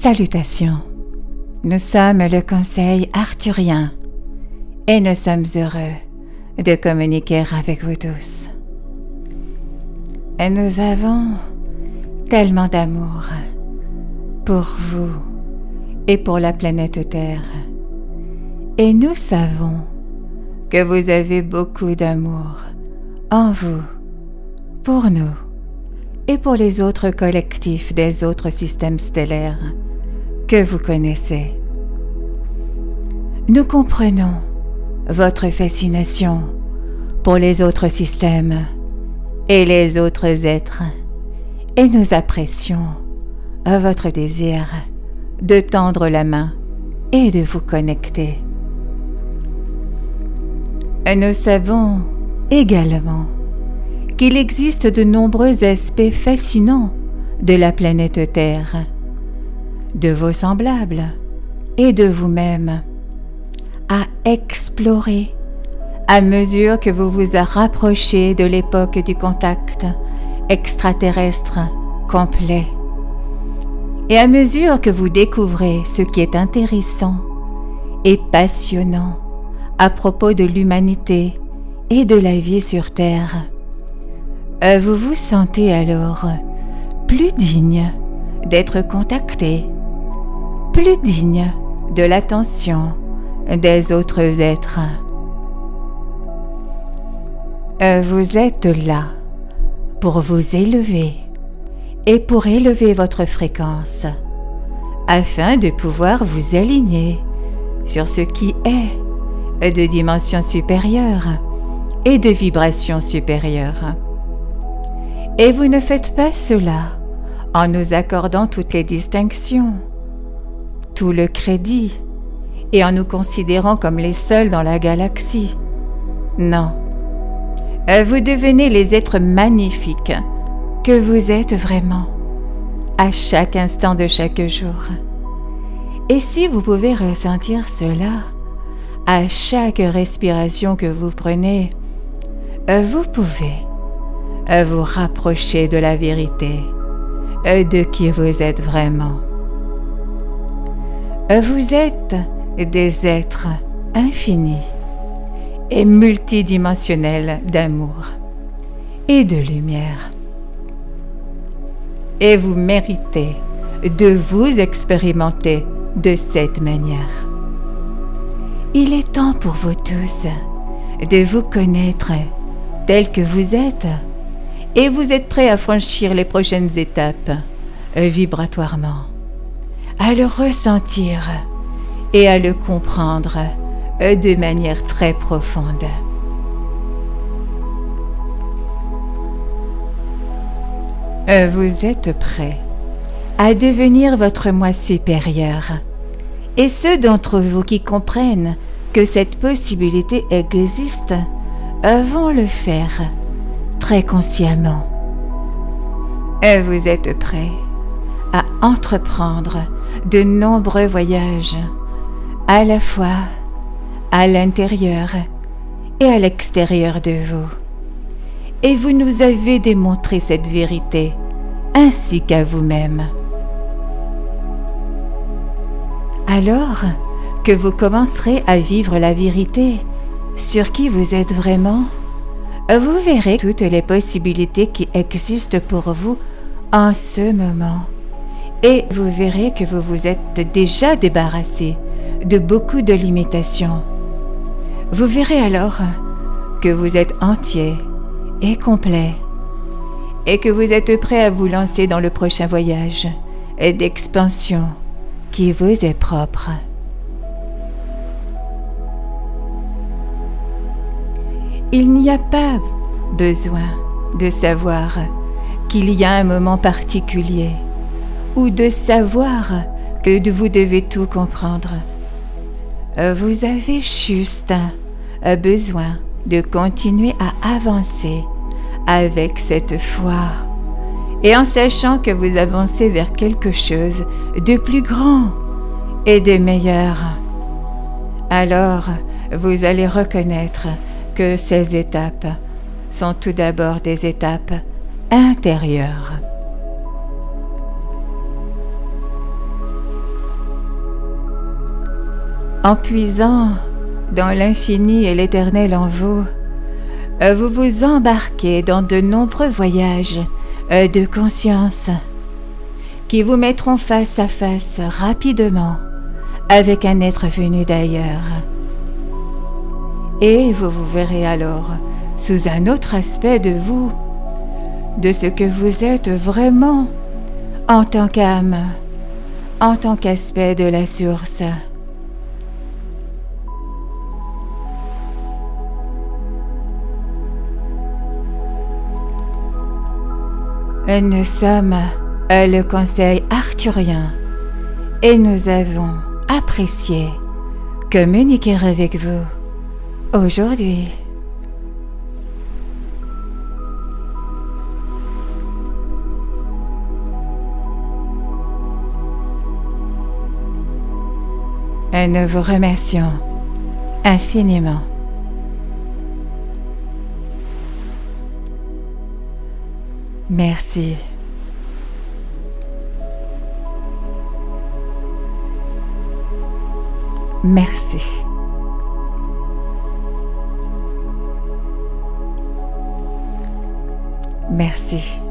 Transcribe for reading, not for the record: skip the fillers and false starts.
Salutations. Nous sommes le Conseil arthurien et nous sommes heureux de communiquer avec vous tous. Et nous avons tellement d'amour pour vous et pour la planète Terre. Et nous savons que vous avez beaucoup d'amour en vous, pour nous et pour les autres collectifs des autres systèmes stellaires que vous connaissez. Nous comprenons votre fascination pour les autres systèmes et les autres êtres, et nous apprécions votre désir de tendre la main et de vous connecter. Nous savons également qu'il existe de nombreux aspects fascinants de la planète Terre, de vos semblables et de vous-même, à explorer à mesure que vous vous rapprochez de l'époque du contact extraterrestre complet, et à mesure que vous découvrez ce qui est intéressant et passionnant à propos de l'humanité et de la vie sur Terre, vous vous sentez alors plus digne d'être contacté, plus digne de l'attention des autres êtres. Vous êtes là pour vous élever et pour élever votre fréquence, afin de pouvoir vous aligner sur ce qui est de dimension supérieure et de vibration supérieure. Et vous ne faites pas cela en nous accordant toutes les distinctions, tout le crédit, et en nous considérant comme les seuls dans la galaxie. Non. Vous devenez les êtres magnifiques que vous êtes vraiment, à chaque instant de chaque jour. Et si vous pouvez ressentir cela, à chaque respiration que vous prenez, vous pouvez vous rapprocher de la vérité, de qui vous êtes vraiment. Vous êtes des êtres infinis et multidimensionnels d'amour et de lumière. Et vous méritez de vous expérimenter de cette manière. Il est temps pour vous tous de vous connaître tel que vous êtes, et vous êtes prêts à franchir les prochaines étapes vibratoirement, à le ressentir et à le comprendre de manière très profonde. Vous êtes prêts à devenir votre moi supérieur, et ceux d'entre vous qui comprennent que cette possibilité existe vont le faire très consciemment. Vous êtes prêts à entreprendre de nombreux voyages, à la fois à l'intérieur et à l'extérieur de vous. Et vous nous avez démontré cette vérité, ainsi qu'à vous-même. Alors que vous commencerez à vivre la vérité sur qui vous êtes vraiment, vous verrez toutes les possibilités qui existent pour vous en ce moment. Et vous verrez que vous vous êtes déjà débarrassé de beaucoup de limitations. Vous verrez alors que vous êtes entier et complet, et que vous êtes prêt à vous lancer dans le prochain voyage d'expansion qui vous est propre. Il n'y a pas besoin de savoir qu'il y a un moment particulier ou de savoir que vous devez tout comprendre. Vous avez juste besoin de continuer à avancer avec cette foi et en sachant que vous avancez vers quelque chose de plus grand et de meilleur. Alors, vous allez reconnaître que ces étapes sont tout d'abord des étapes intérieures. En puisant dans l'infini et l'éternel en vous, vous vous embarquez dans de nombreux voyages de conscience qui vous mettront face à face rapidement avec un être venu d'ailleurs. Et vous vous verrez alors sous un autre aspect de vous, de ce que vous êtes vraiment en tant qu'âme, en tant qu'aspect de la source. Nous sommes le conseil arthurien et nous avons apprécié communiquer avec vous aujourd'hui. Nous vous remercions infiniment. Merci. Merci. Merci.